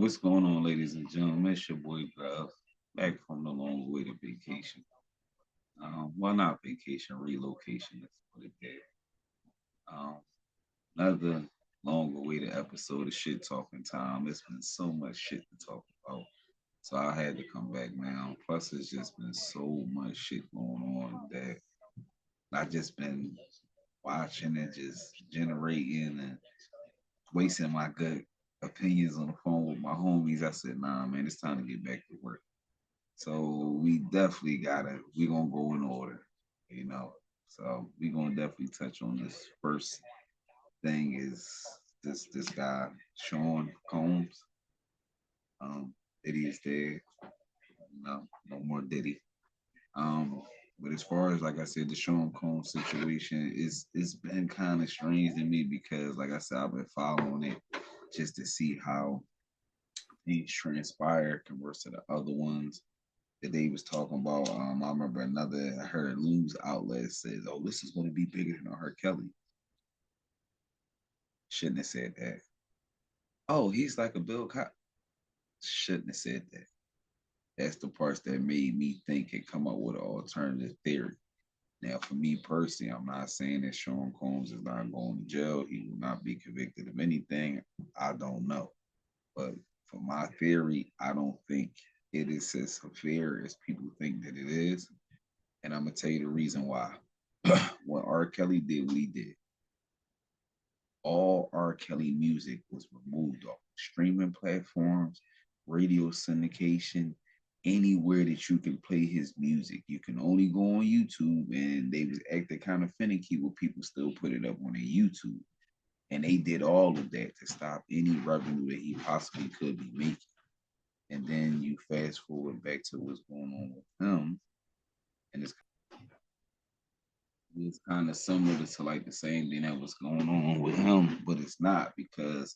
What's going on, ladies and gentlemen? It's your boy Gruff, back from the long awaited vacation. Well, not vacation, relocation. Let's put it there. Um, Another long awaited episode of Shit Talking Time. It's been so much shit to talk about, so I had to come back now. Plus, it's just been so much shit going on that I just been watching and just generating and wasting my good opinions on the phone with my homies. I said, nah, man, it's time to get back to work. So we definitely we gonna go in order, you know. So we gonna definitely touch on this first thing is this guy, Sean Combs. Diddy is dead. No more Diddy. Um, but as far as like I said, the Sean Combs situation is it's been kind of strange to me because like I said, I've been following it just to see how things transpire compared to the other ones that they was talking about. I remember I heard a news outlet says, "Oh, this is going to be bigger than R. Kelly." Shouldn't have said that. Oh, he's like a Bill Cosby. Shouldn't have said that. That's the parts that made me think and come up with an alternative theory. Now, for me personally, I'm not saying that Sean Combs is not going to jail. He will not be convicted of anything. I don't know. But for my theory, I don't think it is as severe as people think that it is. And I'm going to tell you the reason why. When R. Kelly did what he did, all R. Kelly music was removed off streaming platforms, radio syndication, anywhere that you can play his music. You can only go on YouTube, and they was acting kind of finicky with people still put it up on their YouTube. And they did all of that to stop any revenue that he possibly could be making. And then you fast forward back to what's going on with him, and it's kind of similar to like the same thing that was going on with him, but it's not because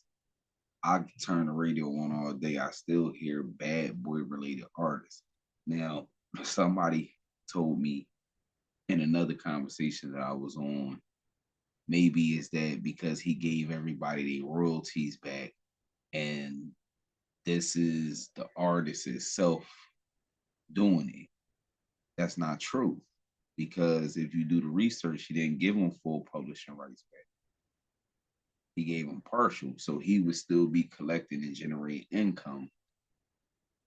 I turn the radio on all day. I still hear bad boy related artists. Now, somebody told me in another conversation that I was on, maybe it's that because he gave everybody their royalties back, and this is the artist itself doing it. That's not true because if you do the research, he didn't give him full publishing rights back. He gave him partial, so he would still be collecting and generating income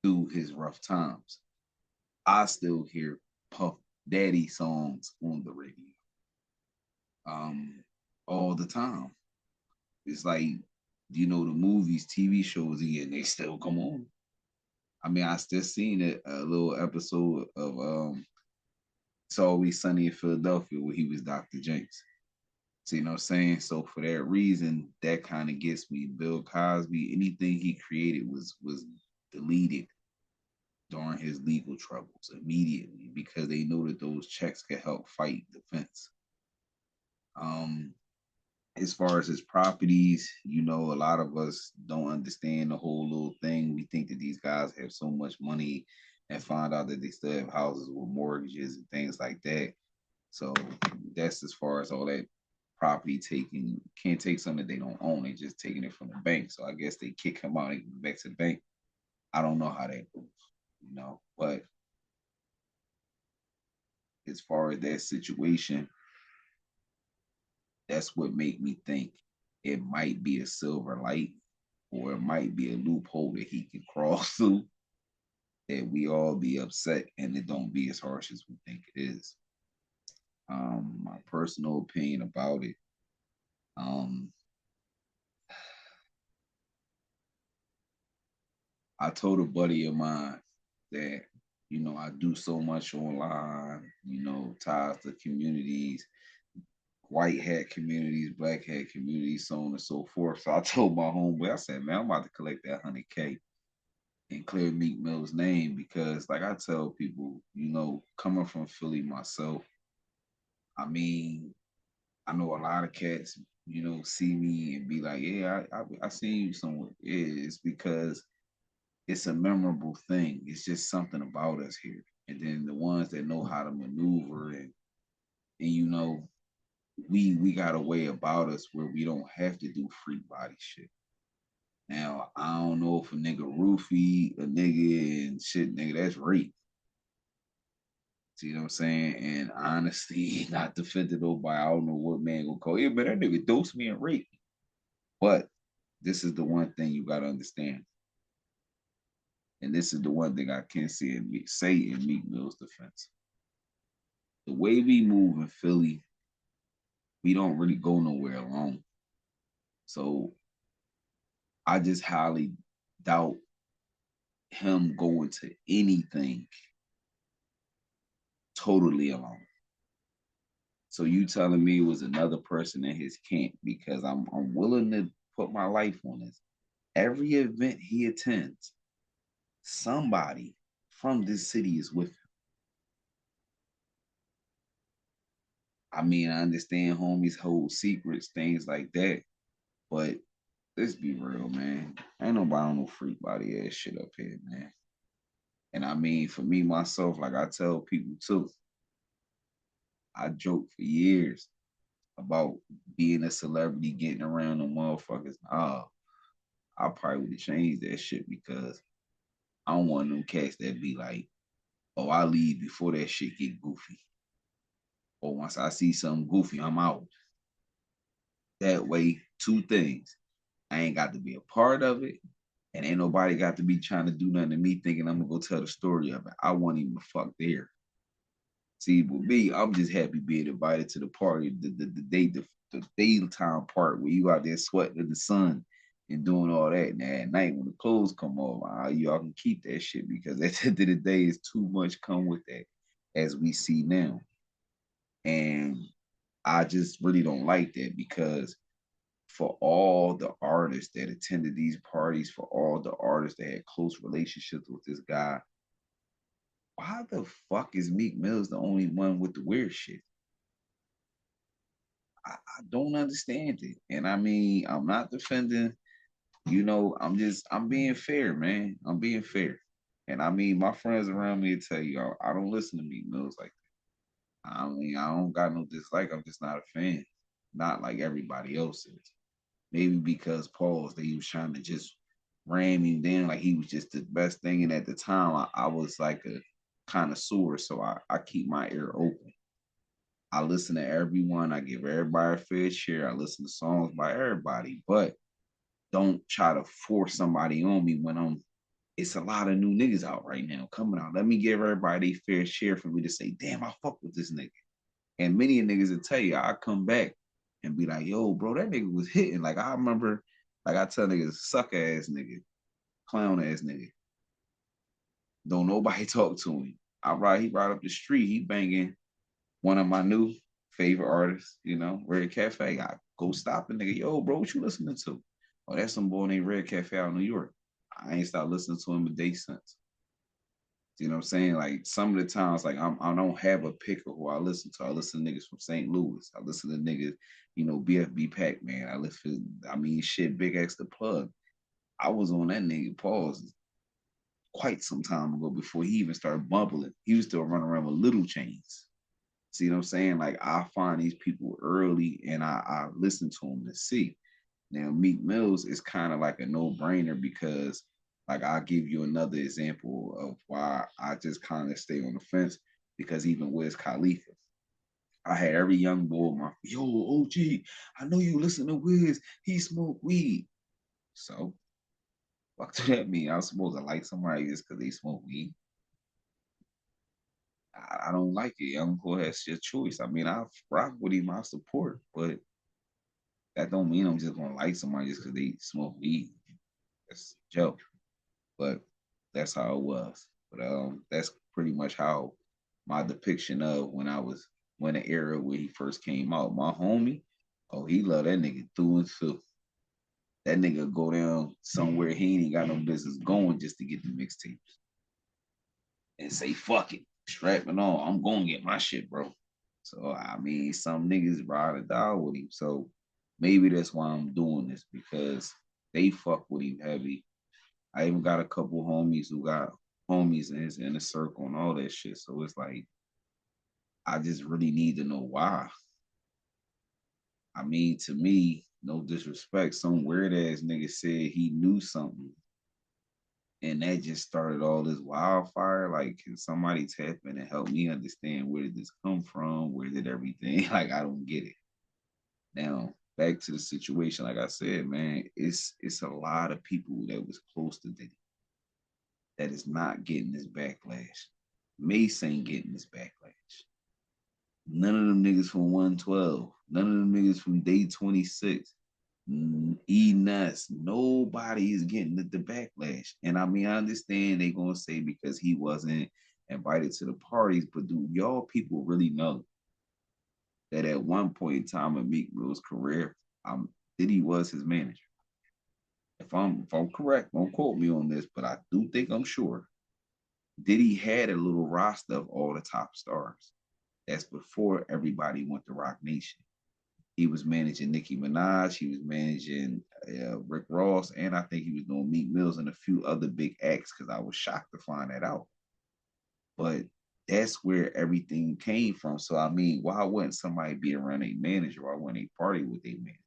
through his rough times. I still hear Puff Daddy songs on the radio um, all the time. It's like, the movies, TV shows again, they still come on. I mean, I still seen a little episode of It's Always Sunny in Philadelphia where he was Dr. Jenks. So, you know what I'm saying? So for that reason, that kind of gets me. Bill Cosby, anything he created was deleted during his legal troubles immediately because they knew that those checks could help fight defense. Um, as far as his properties, a lot of us don't understand the whole little thing. We think that these guys have so much money and find out that they still have houses with mortgages and things like that. So that's as far as all that property taking. Can't take something that they don't own. They just taking it from the bank. So I guess they kick him out and give back to the bank. I don't know how that goes, But as far as that situation, that's what made me think it might be a silver light or it might be a loophole that he can cross through that we all be upset and it don't be as harsh as we think it is. My personal opinion about it. Um, I told a buddy of mine that, I do so much online, ties to communities, white hat communities, black hat communities, so on and so forth. So I told my homeboy, I said, man, I'm about to collect that 100K and clear Meek Mill's name because, like I tell people, coming from Philly myself, I mean, I know a lot of cats, see me and be like, yeah, I seen you somewhere. Yeah, it's because it's a memorable thing. It's just something about us here. And then the ones that know how to maneuver and we got a way about us where we don't have to do free body shit. Now, I don't know if a nigga roofie a nigga and shit, nigga, that's rape. See what I'm saying? And honestly, not defended nobody. I don't know what man gonna call. Yeah, man, that nigga dosed me and rape. But this is the one thing you gotta understand. And this is the one thing I can say in Meek Mill's defense. The way we move in Philly, we don't really go nowhere alone. So I just highly doubt him going to anything totally alone. So you telling me it was another person in his camp because I'm willing to put my life on this. Every event he attends, somebody from this city is with him. I mean, I understand homies hold secrets, things like that, but let's be real, man. Ain't nobody on no freak body ass shit up here, man. And I mean, for me myself, like I tell people too, I joke for years about being a celebrity, getting around the motherfuckers. I probably would have changed that shit because I don't want them cats that be like, oh, I leave before that shit get goofy. Or once I see something goofy, I'm out. That way, two things. I ain't got to be a part of it, and ain't nobody got to be trying to do nothing to me thinking I'm gonna go tell the story of it. I wasn't even fuck there. See, with me, I'm just happy being invited to the party, the daytime part where you out there sweating in the sun and doing all that. And at night when the clothes come off, y'all can keep that shit because at the end of the day, it's too much come with that, as we see now. And I just really don't like that because for all the artists that attended these parties, for all the artists that had close relationships with this guy, why the fuck is Meek Mills the only one with the weird shit? I don't understand it. And I mean, I'm not defending, I'm being fair, man. I'm being fair. And I mean, my friends around me tell you, I don't listen to Meek Mills like that. I mean, I don't got no dislike. I'm just not a fan. Not like everybody else is. Maybe because Paul's, they was trying to just ram him down like he was just the best thing. And at the time, I was like a connoisseur, so I keep my ear open. I listen to everyone. I give everybody a fair share. I listen to songs by everybody, but don't try to force somebody on me when it's a lot of new niggas out right now coming out. Let me give everybody a fair share for me to say, damn, I fuck with this nigga. And many niggas will tell you, I come back and be like, yo, bro, that nigga was hitting. Like I remember, like I tell niggas, suck ass nigga, clown ass nigga. Don't nobody talk to him. He ride up the street, he banging one of my new favorite artists, Red Cafe. I go stop the nigga. Yo, bro, what you listening to? Oh, that's some boy named Red Cafe out in New York. I ain't stopped listening to him a day since. You know what I'm saying? Like some of the times, like I don't have a pick of who I listen to. I listen to niggas from St. Louis. I listen to niggas, BFB Pac Man. Shit, Big X the Plug. I was on that nigga pause quite some time ago before he even started bubbling. He was still running around with little chains. See what I'm saying? Like I find these people early and I listen to them to see. Now Meek Mills is kind of like a no-brainer because like I'll give you another example of why I just kind of stay on the fence because even Wiz Khalifa, I had every young boy my yo OG, I know you listen to Wiz, he smoke weed. So what does that mean? I'm supposed to like somebody just because they smoke weed? I don't like it. Young boy, that's your choice. I mean, I rock with him, I support, but that don't mean I'm just gonna like somebody just because they smoke weed. That's a joke. But that's how it was. But that's pretty much how my depiction of when the era where he first came out. My homie, oh, he loved that nigga through and through. That nigga go down somewhere he ain't got no business going just to get the mixtapes and say fuck it, strap it on. I'm gonna get my shit, bro. So I mean, some niggas ride or die with him. So maybe that's why I'm doing this because they fuck with him heavy. I even got a couple homies who got homies in his inner circle and all that shit. So it's like I just really need to know why. I mean, to me, No disrespect. Some weird ass nigga said he knew something. And that just started all this wildfire. Like, can somebody tap in and help me understand where did this come from? Where did everything? Like, I don't get it. Now, back to the situation. Like I said, man, it's a lot of people that was close to Diddy that is not getting this backlash. Mace ain't getting this backlash. None of them niggas from 112. None of them niggas from day 26. Nuts. Nobody is getting the backlash. And I mean, I understand they gonna say because he wasn't invited to the parties, but do y'all people really know that at one point in time in Meek Mill's career, Diddy was his manager? If I'm correct, don't quote me on this, but I do think I'm sure. Diddy had a little roster of all the top stars. That's before everybody went to Rock Nation. He was managing Nicki Minaj. He was managing Rick Ross, and I think he was doing Meek Mills and a few other big acts. Because I was shocked to find that out. But that's where everything came from. So I mean, why wouldn't somebody be around a manager? Why wouldn't they party with a manager?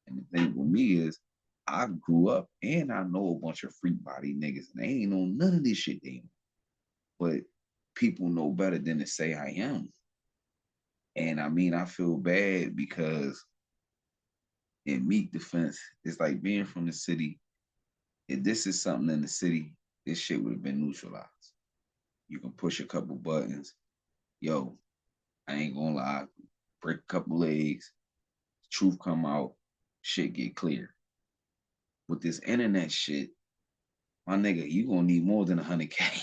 And the thing with me is, I grew up and I know a bunch of freak body niggas, and they ain't know none of this shit they know. But people know better than to say I am. And I mean, I feel bad because in Meek defense, it's like being from the city. If this is something in the city, this shit would have been neutralized. You can push a couple buttons. Yo, I ain't gonna lie, break a couple legs, truth come out, shit get clear. With this internet shit, my nigga, you gonna need more than 100K.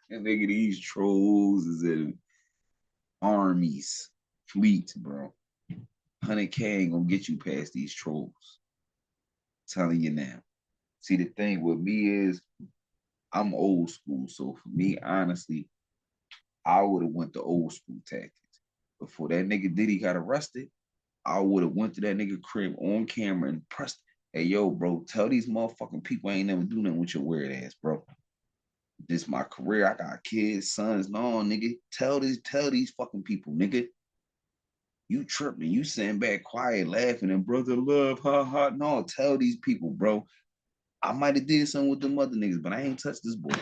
And nigga, these trolls is in armies, fleets, bro. 100K ain't gonna get you past these trolls. I'm telling you now. See, the thing with me is, I'm old school, so for me, honestly, I would have went the old school tactics. Before that nigga Diddy got arrested, I would have went to that nigga crib on camera and pressed, hey, yo, bro, tell these motherfucking people I ain't never do nothing with your weird ass, bro. This my career. I got kids, sons. No, nigga. Tell these fucking people, nigga. You tripping. You sitting back quiet, laughing, and brother love, ha ha. No, tell these people, bro. I might have did something with them other niggas, but I ain't touched this boy.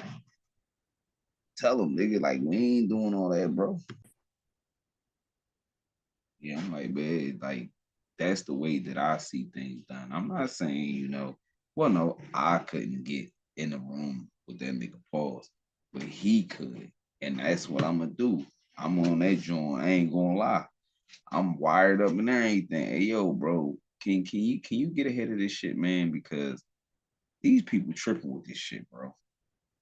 Tell them, nigga, like, we ain't doing all that, bro. Yeah, I'm like, man, like, that's the way that I see things done. I'm not saying, well, no, I couldn't get in the room with that nigga pause, but he could. And that's what I'm gonna do. I'm on that joint. I ain't gonna lie. I'm wired up and everything. Hey, yo, bro, can you get ahead of this shit, man? Because these people tripping with this shit, bro.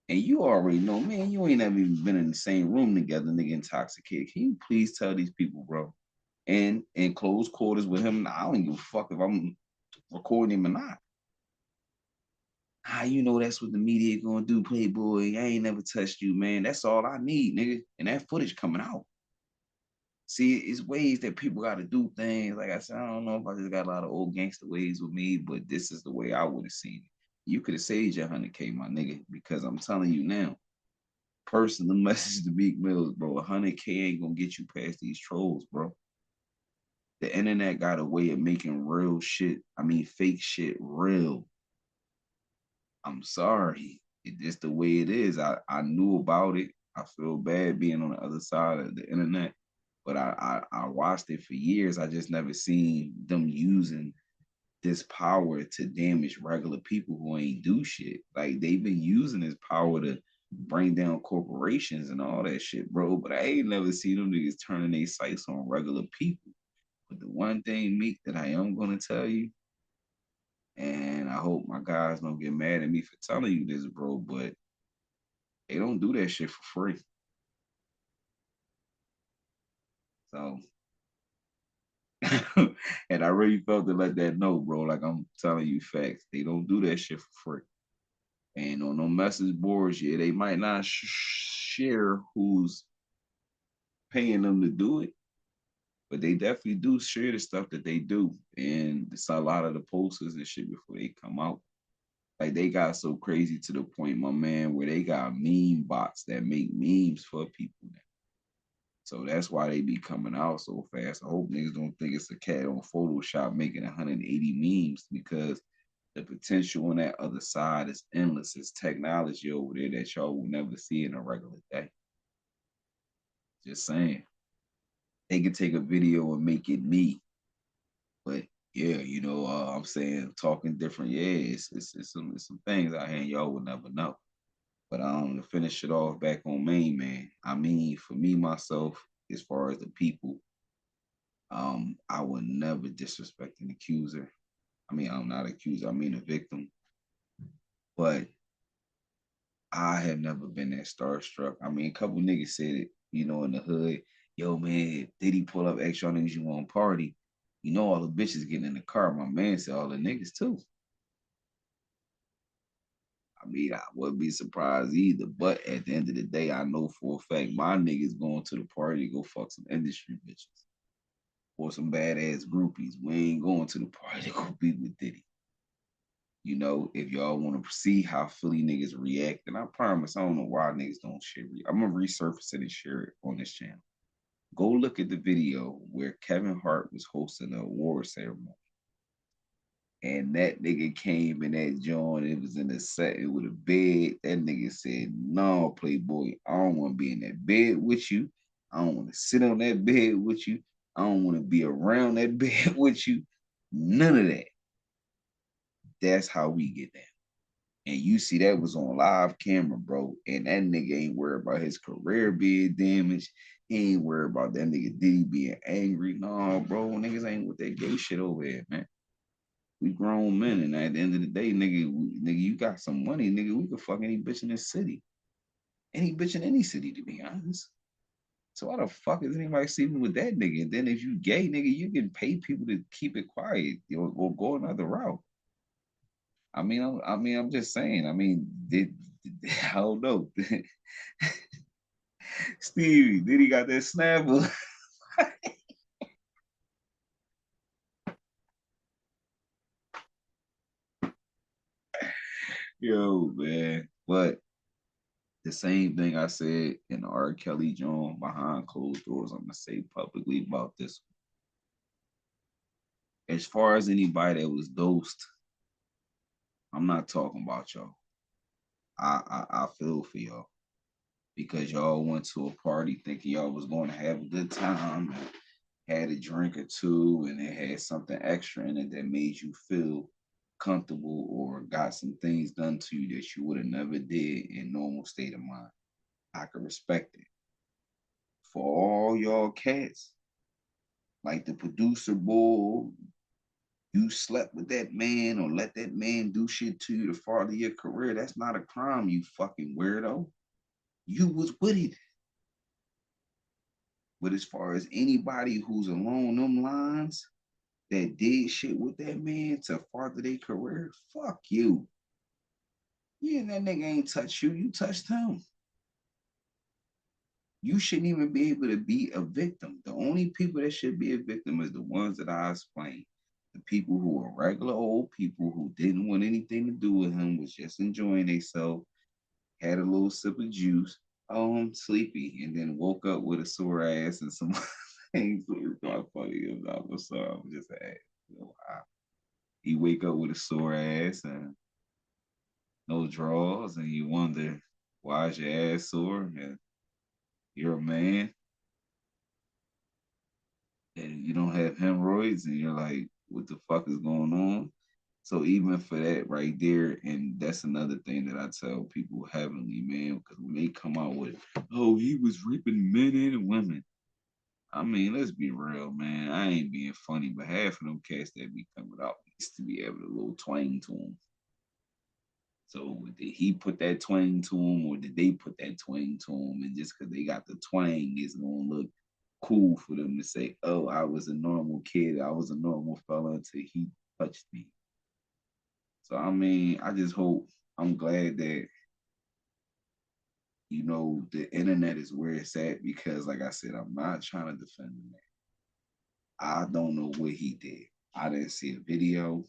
And you already know, man, you ain't never even been in the same room together, nigga, intoxicated. Can you please tell these people, bro? And in close quarters with him, I don't give a fuck if I'm recording him or not. How you know that's what the media gonna do, Playboy? I ain't never touched you, man. That's all I need, nigga. And that footage coming out. See, it's ways that people got to do things. Like I said, I don't know if I just got a lot of old gangster ways with me, but this is the way I would have seen it. You could have saved your 100K, my nigga, because I'm telling you now, personal message to Meek Mills, bro. 100K ain't gonna get you past these trolls, bro. The internet got a way of making real shit, I mean, fake shit real. I'm sorry. It's the way it is. I knew about it. I feel bad being on the other side of the internet, but I watched it for years. I just never seen them using this power to damage regular people who ain't do shit. Like, they've been using this power to bring down corporations and all that shit, bro. But I ain't never seen them niggas turning their sights on regular people. But the one thing, Meek, that I am gonna tell you, and I hope my guys don't get mad at me for telling you this, bro, but they don't do that shit for free. So, and I really felt to let that know, bro. Like, I'm telling you facts. They don't do that shit for free. And on no message boards, yeah, they might not share who's paying them to do it, but they definitely do share the stuff that they do. And it's a lot of the posters and shit before they come out. Like, they got so crazy to the point, my man, where they got meme bots that make memes for people now. So that's why they be coming out so fast. I hope niggas don't think it's a cat on Photoshop making 180 memes because the potential on that other side is endless. It's technology over there that y'all will never see in a regular day. Just saying. They can take a video and make it me. But yeah, I'm saying talking different. Yeah, it's some things out here and y'all would never know. But to finish it off back on main man, I mean, for me myself, as far as the people, I would never disrespect an accuser. I mean, I'm not accuser, I mean a victim. But I have never been that starstruck. I mean, a couple niggas said it, in the hood. Yo, man, Diddy pull up extra niggas you want party. All the bitches getting in the car. My man said all the niggas too. I mean, I wouldn't be surprised either. But at the end of the day, I know for a fact my niggas going to the party to go fuck some industry bitches or some badass groupies. We ain't going to the party to go be with Diddy. If y'all want to see how Philly niggas react, and I promise I don't know why niggas don't share it. I'm gonna resurface it and share it on this channel. Go look at the video where Kevin Hart was hosting an award ceremony. And that nigga came in that joint. It was in a set with a bed. That nigga said, "No, Playboy, I don't want to be in that bed with you. I don't want to sit on that bed with you. I don't want to be around that bed with you. None of that." That's how we get down. And you see that was on live camera, bro. And that nigga ain't worried about his career being damaged. He ain't worried about that nigga Diddy being angry. No, bro, niggas ain't with that gay shit over here, man. We grown men, and at the end of the day, nigga, you got some money, nigga. We could fuck any bitch in this city, any bitch in any city, to be honest. So why the fuck is anybody sleeping with that nigga? And then if you gay, nigga, you can pay people to keep it quiet, or go another route. I'm just saying. I mean, I don't know. Stevie, did he got that snapper? Yo, man. But the same thing I said in the R. Kelly joint behind closed doors, I'm gonna say publicly about this. As far as anybody that was dosed, I'm not talking about y'all. I feel for y'all because y'all went to a party thinking y'all was going to have a good time and had a drink or two and it had something extra in it that made you feel comfortable or got some things done to you that you would have never did in normal state of mind. I can respect it. For all y'all cats, like the producer bull, you slept with that man or let that man do shit to you to further your career. That's not a crime, you fucking weirdo. You was with it. But as far as anybody who's along them lines that did shit with that man to further their career, fuck you. Yeah, and that nigga ain't touched you. You touched him. You shouldn't even be able to be a victim. The only people that should be a victim is the ones that I explained. The people who were regular old people who didn't want anything to do with him, was just enjoying themselves, had a little sip of juice, oh, I'm sleepy, and then woke up with a sore ass and some things. It's not funny. I'm sorry. I'm just an ass. Wow. He wake up with a sore ass and no drawers, and you wonder why is your ass sore? And you're a man, and you don't have hemorrhoids, and you're like, what the fuck is going on? So even for that right there, and that's another thing that I tell people heavenly, man, because when they come out with, oh, he was raping men and women. I mean, let's be real, man. I ain't being funny, but half of them cats that be coming out needs to be able to little twang to them. So did he put that twang to him, or did they put that twang to him? And just because they got the twang, it's gonna look cool for them to say, "Oh, I was a normal kid. I was a normal fella until he touched me." So I mean, I just hope. I'm glad that the internet is where it's at because, like I said, I'm not trying to defend the man. I don't know what he did. I didn't see a video.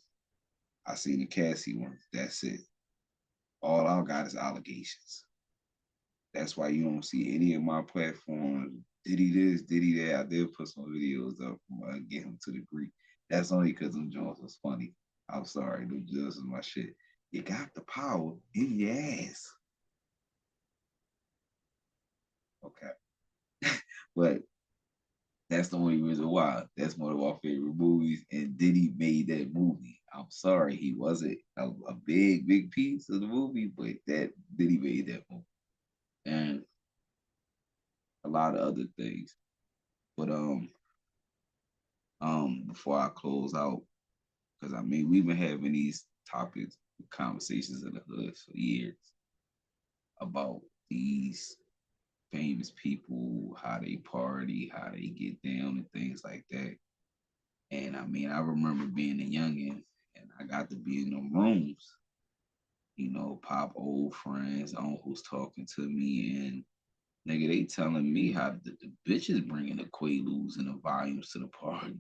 I seen the Cassie one. That's it. All I got is allegations. That's why you don't see any of my platforms. Diddy this, Diddy that. I did put some videos up from get him to the Greek. That's only because them Jones was funny. I'm sorry, them Jones is my shit. You got the power in your ass. Okay. But that's the only reason why. That's one of our favorite movies. And Diddy made that movie. I'm sorry, he wasn't a big, big piece of the movie, but that Diddy made that movie. And a lot of other things. But before I close out, because I mean we've been having these topics, conversations in the hood for years about these famous people, how they party, how they get down, and things like that. And I mean, I remember being a youngin, and I got to be in them rooms, pop old friends, uncles talking to me, and nigga, they telling me how the bitches bringing the quaaludes and the volumes to the party.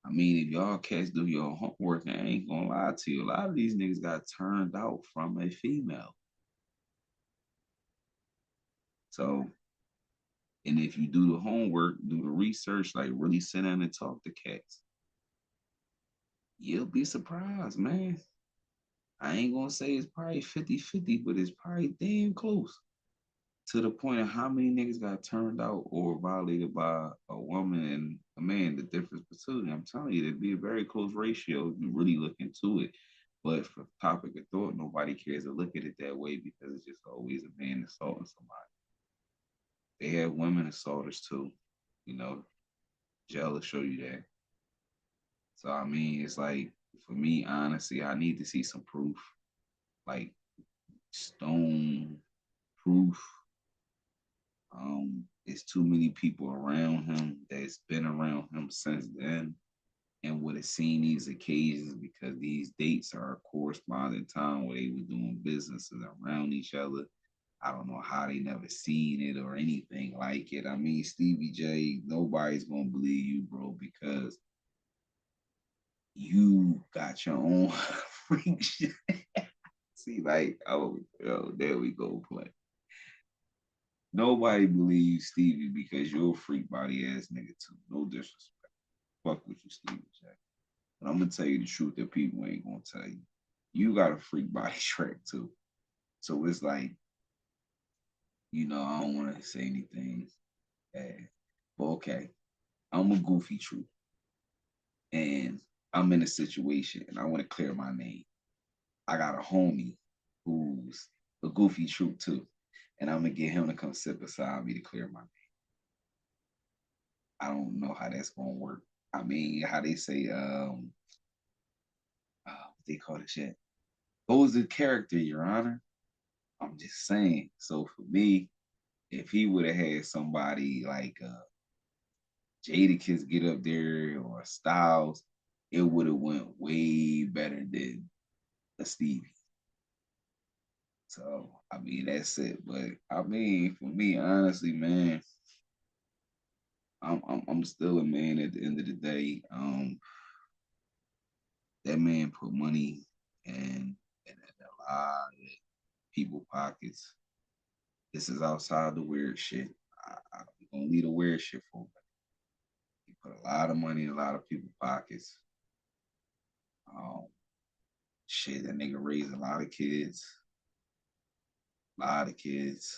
I mean, if y'all cats do your homework, I ain't gonna lie to you. A lot of these niggas got turned out from a female. So, and if you do the homework, do the research, like really sit down and talk to cats, you'll be surprised, man. I ain't gonna say it's probably 50-50, but it's probably damn close to the point of how many niggas got turned out or violated by a woman and a man. The difference between, I'm telling you, it'd be a very close ratio if you really look into it. But for topic of thought, nobody cares to look at it that way because it's just always a man assaulting somebody. They have women assaulters too, you know. Jail will show you that. So I mean, it's like for me, honestly, I need to see some proof, like stone proof. It's too many people around him that's been around him since then and would have seen these occasions because these dates are a corresponding time where they were doing businesses around each other. I don't know how they never seen it or anything like it. I mean, Stevie J, nobody's gonna believe you, bro, because you got your own freak shit. See, like, oh, there we go, play. Nobody believes Stevie because you're a freak body ass nigga too. No disrespect. Fuck with you, Stevie J. But I'm gonna tell you the truth that people ain't gonna tell you. You got a freak body track too. So it's like, I don't want to say anything bad. But okay, I'm a goofy truth. And I'm in a situation and I want to clear my name. I got a homie who's a goofy truth too. And I'm gonna get him to come sit beside me to clear my name. I don't know how that's gonna work. I mean, how they say, what they call it shit. Goes the character, Your Honor. I'm just saying. So for me, if he would have had somebody like Jadakiss get up there or Styles, it would have went way better than a Stevie. So I mean that's it. But I mean for me, honestly, man, I'm still a man at the end of the day. That man put money in a lot of people pockets. This is outside the weird shit. I'm gonna leave the weird shit for me. He put a lot of money in a lot of people's pockets. Um, Shit, that nigga raised a lot of kids, a lot of kids.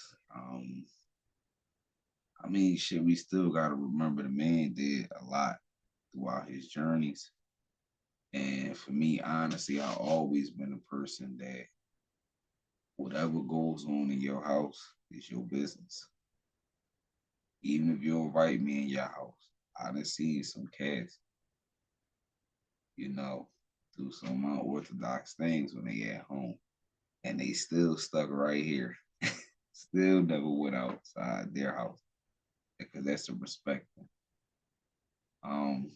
I mean, shit, we still gotta remember the man did a lot throughout his journeys. And for me, honestly, I've always been a person that whatever goes on in your house is your business. Even if you invite me in your house, I done seen some cats, you know, do some unorthodox things when they at home. And they still stuck right here. Still never went outside their house because that's a respect thing. Um,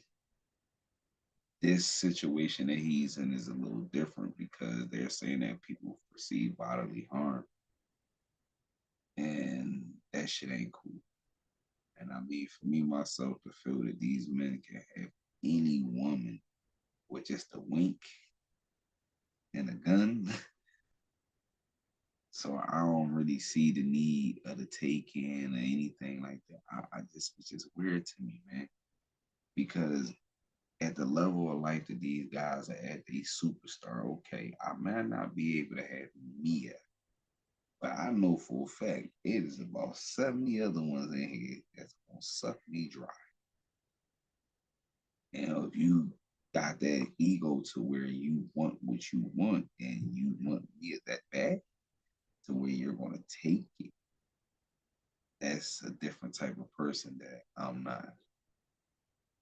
this situation that he's in is a little different because they're saying that people perceive bodily harm, and that shit ain't cool. And I mean, for me myself to feel that these men can have any woman with just a wink and a gun, So I don't really see the need of the take-in or anything like that. I just it's just weird to me, man. Because at the level of life that these guys are at, they superstar. Okay, I might not be able to have Mia, but I know for a fact it is about 70 other ones in here that's gonna suck me dry. You know, if you got that ego to where you want what you want and you want Mia that bad to where you're gonna take it, that's a different type of person that I'm not.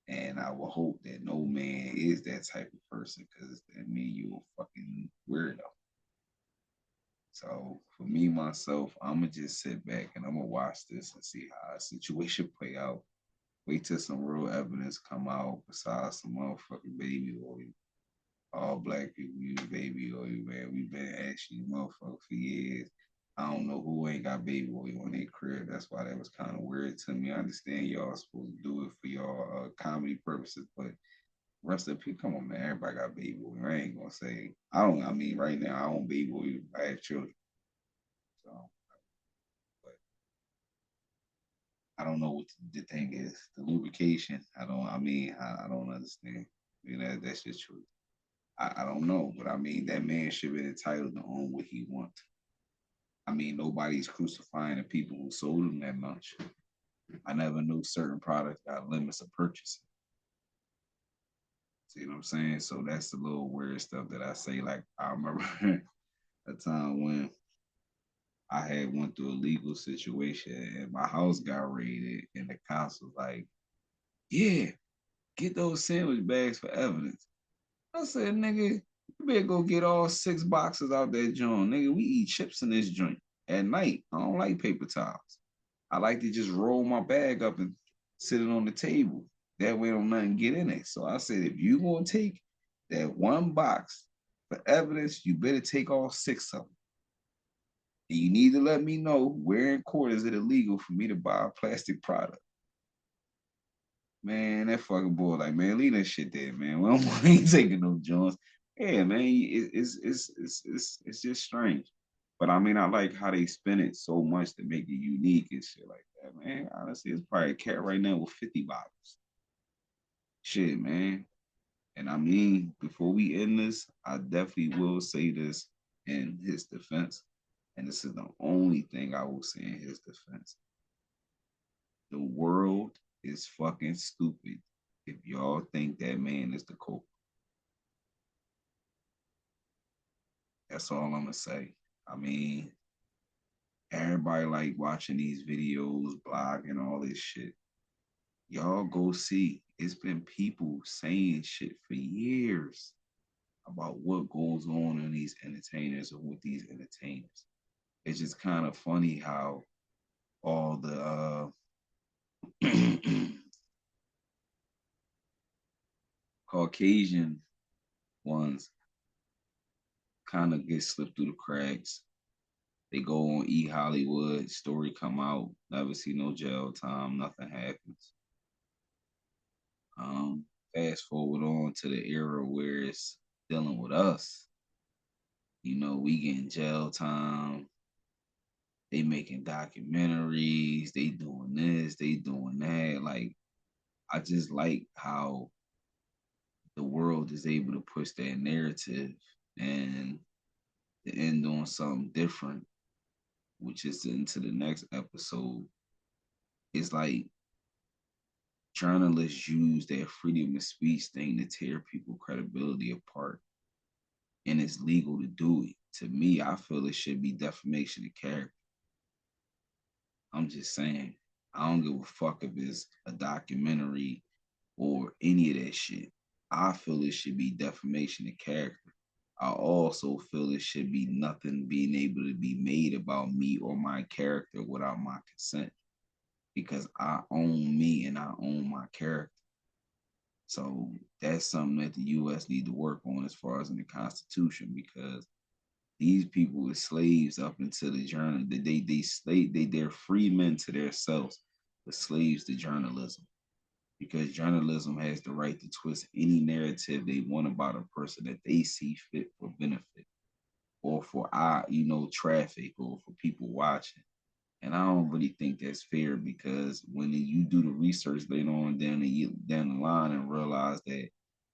And I will hope that no man is that type of person because that means you a fucking weirdo. So for me myself, I'ma just sit back and I'm gonna watch this and see how a situation play out. Wait till some real evidence come out besides some motherfucking baby oil. All black people use baby oil, man. We've been asking you motherfuckers for years. I don't know who ain't got baby oil in their crib. That's why that was kind of weird to me. I understand y'all supposed to do it for y'all comedy purposes, but rest of the people, come on, man. Everybody got baby oil. I ain't gonna say I don't. I mean, right now I own baby oil. I have children, so but I don't know what the thing is. The lubrication. I don't. I mean, I don't understand. You know, that's just true. I don't know, but I mean, that man should be entitled to own what he wants. I mean, nobody's crucifying the people who sold him that much. I never knew certain products got limits of purchasing. See what I'm saying? So that's the little weird stuff that I say. Like I remember a time when I had went through a legal situation and my house got raided, and the cops was like, "Yeah, get those sandwich bags for evidence." I said, "Nigga, you better go get all 6 boxes out that joint, nigga. We eat chips in this joint at night. I don't like paper towels. I like to just roll my bag up and sit it on the table. That way, don't nothing get in it." So I said, if you gonna take that one box for evidence, you better take all 6 of them. And you need to let me know where in court is it illegal for me to buy a plastic product. Man, that fucking boy, like, man, leave that shit there, man. We ain't taking no joints. Yeah, man, it's just strange. But I mean, I like how they spin it so much to make it unique and shit like that, man. Honestly, it's probably a cat right now with 50 bottles. Shit, man. And I mean, before we end this, I definitely will say this in his defense. And this is the only thing I will say in his defense. The world is fucking stupid if y'all think that man is the culprit. That's all I'm gonna say. I mean, everybody like watching these videos, blogging, all this shit. Y'all go see. It's been people saying shit for years about what goes on in these entertainers or with these entertainers. It's just kind of funny how all the Caucasian ones kind of get slipped through the cracks. They go on E Hollywood, story come out, never see no jail time, nothing happens. Um, Fast forward on to the era where it's dealing with us. You know, we getting jail time. They making documentaries. They doing this. They doing that. Like, I just like how the world is able to push that narrative and to end on something different, which is into the next episode. It's like journalists use their freedom of speech thing to tear people credibility apart, and it's legal to do it. To me, I feel it should be defamation of character. I'm just saying, I don't give a fuck if it's a documentary or any of that shit. I feel it should be defamation of character. I also feel it should be nothing being able to be made about me or my character without my consent, because I own me and I own my character. So that's something that the U.S. need to work on as far as in the Constitution, because these people were slaves up until the journal. They're free men to themselves, but slaves to journalism, because journalism has the right to twist any narrative they want about a person that they see fit for benefit. or for traffic or for people watching. And I don't really think that's fair because when you do the research later on down the line and realize that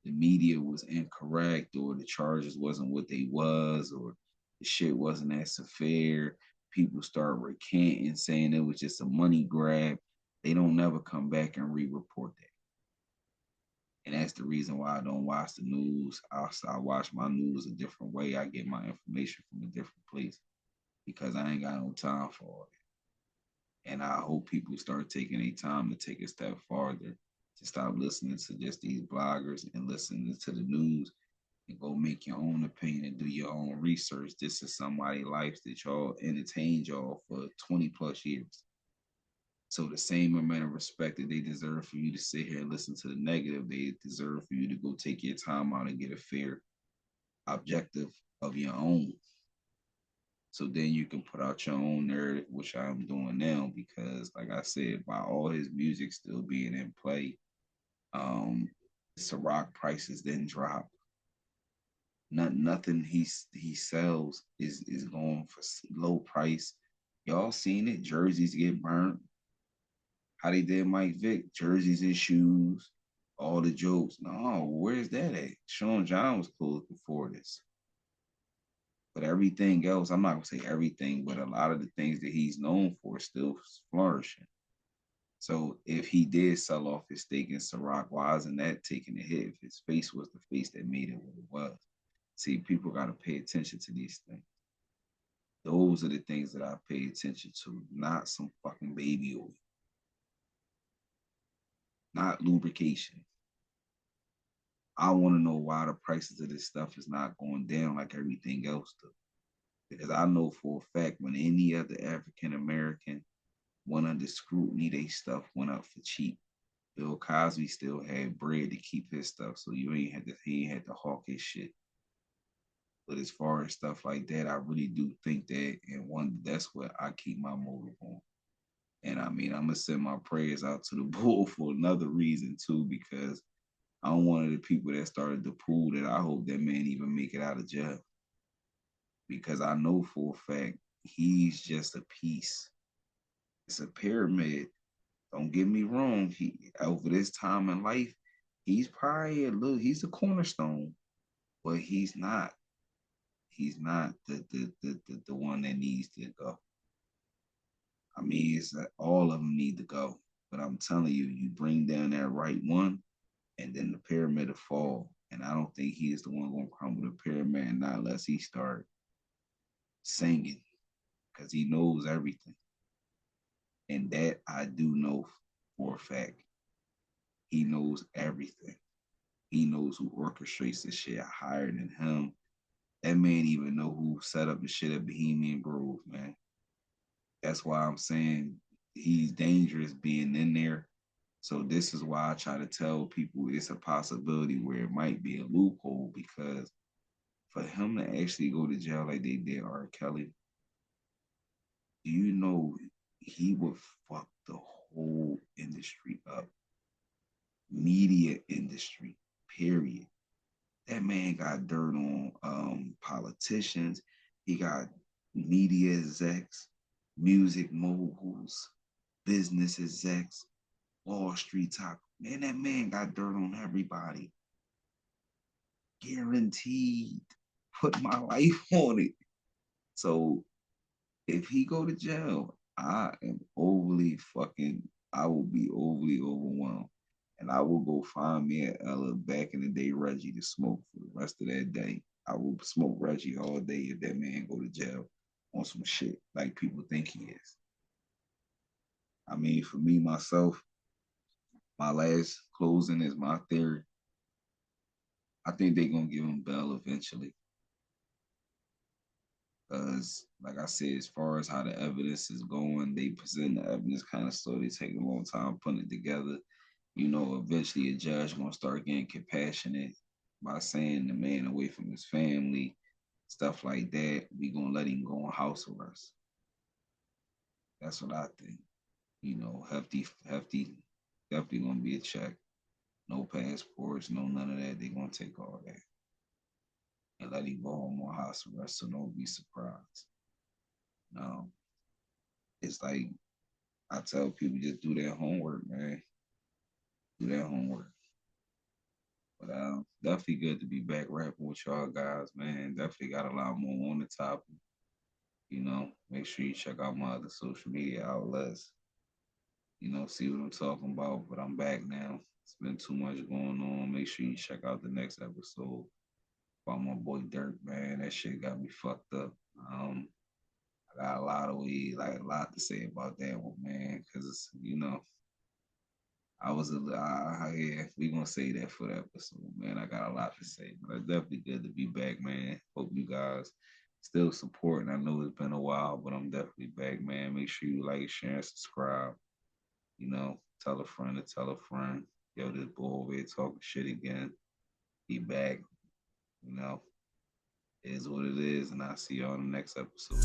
the media was incorrect or the charges wasn't what they was or the shit wasn't as fair, people start recanting saying it was just a money grab. They don't never come back and re-report that. And that's the reason why I don't watch the news. I watch my news a different way. I get my information from a different place because I ain't got no time for it. And I hope people start taking their time to take a step farther to stop listening to just these bloggers and listening to the news and go make your own opinion and do your own research. This is somebody's life that y'all entertained y'all for 20 plus years. So the same amount of respect that they deserve for you to sit here and listen to the negative, they deserve for you to go take your time out and get a fair objective of your own. So then you can put out your own narrative, which I'm doing now, because like I said, by all his music still being in play, um, Ciroc prices didn't drop. Nothing he sells is going for low price. Y'all seen it? Jerseys get burnt. How they did Mike Vick, jerseys and shoes, all the jokes. No, where's that at? Sean John was closed before this. But everything else, I'm not gonna say everything, but a lot of the things that he's known for is still flourishing. So if he did sell off his stake in Ciroc, why isn't that taking a hit if his face was the face that made it what it was? See, people gotta pay attention to these things. Those are the things that I pay attention to, not some fucking baby oil, not lubrication. I want to know why the prices of this stuff is not going down like everything else does. Because I know for a fact when any other African American went under scrutiny, they stuff went up for cheap. Bill Cosby still had bread to keep his stuff, so he ain't had to hawk his shit. But as far as stuff like that, I really do think that, and that's what I keep my motive on. And I mean, I'm gonna send my prayers out to the bull for another reason too, because I'm one of the people that started the pool that I hope that man even make it out of jail. Because I know for a fact he's just a piece. It's a pyramid. Don't get me wrong. He over this time in life, he's probably he's a cornerstone, but he's not. He's not the one that needs to go. I mean, it's all of them need to go. But I'm telling you, you bring down that right one, and then the pyramid will fall. And I don't think he is the one going to crumble the pyramid, not unless he start singing, because he knows everything. And that I do know for a fact. He knows everything. He knows who orchestrates this shit higher than him. That man even know who set up the shit at Bohemian Grove, man. That's why I'm saying he's dangerous being in there. So this is why I try to tell people it's a possibility where it might be a loophole, because for him to actually go to jail like they did R. Kelly, do you know he would fuck the whole industry up? Media industry, period. That man got dirt on politicians. He got media execs, music moguls, business execs, Wall Street top. Man, that man got dirt on everybody. Guaranteed. Put my life on it. So if he go to jail, I will be overly overwhelmed. And I will go find me at Ella back in the day Reggie to smoke for the rest of that day. I will smoke Reggie all day if that man go to jail on some shit like people think he is. I mean, for me, myself, my last closing is my theory. I think they're gonna give him bail eventually. Because, like I said, as far as how the evidence is going, they present the evidence kind of slowly, taking a long time putting it together. Eventually a judge gonna start getting compassionate by saying the man away from his family, stuff like that. We gonna let him go on house arrest. That's what I think. Hefty, definitely gonna be a check. No passports, no none of that. They gonna take all that. and let him go home on house arrest. So don't be surprised. No, it's like I tell people, just do their homework, man. Do their homework. But definitely good to be back rapping with y'all guys, man. Definitely got a lot more on the topic. Make sure you check out my other social media outlets. See what I'm talking about. But I'm back now. It's been too much going on. Make sure you check out the next episode about my boy Dirk, man. That shit got me fucked up. I got a lot of like a lot to say about that one, man. Cause I was yeah, we gonna say that for the episode, man. I got a lot to say, but it's definitely good to be back, man. Hope you guys still supporting. I know it's been a while, but I'm definitely back, man. Make sure you like, share, and subscribe. Tell a friend to tell a friend. Yo, this boy over here talking shit again. Be back. You know, it is what it is, and I'll see y'all in the next episode.